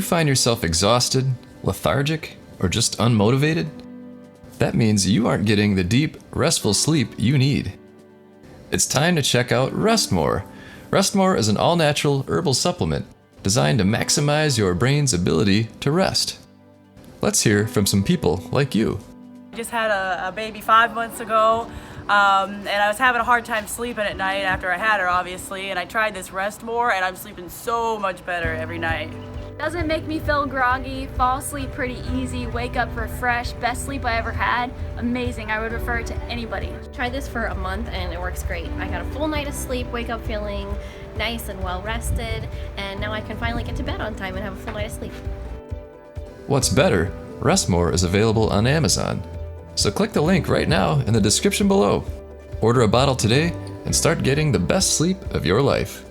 find yourself exhausted, lethargic, or just unmotivated? That means you aren't getting the deep, restful sleep you need. It's time to check out Rest More. Rest More is an all-natural herbal supplement designed to maximize your brain's ability to rest. Let's hear from some people like you. I just had a baby 5 months ago, and I was having a hard time sleeping at night after I had her, obviously, and I tried this Rest More, and I'm sleeping so much better every night. Doesn't make me feel groggy, fall asleep pretty easy, wake up refreshed, best sleep I ever had. Amazing, I would refer it to anybody. Tried this for a month and it works great. I got a full night of sleep, wake up feeling nice and well rested, and now I can finally get to bed on time and have a full night of sleep. What's better, Rest More is available on Amazon. So click the link right now in the description below. Order a bottle today and start getting the best sleep of your life.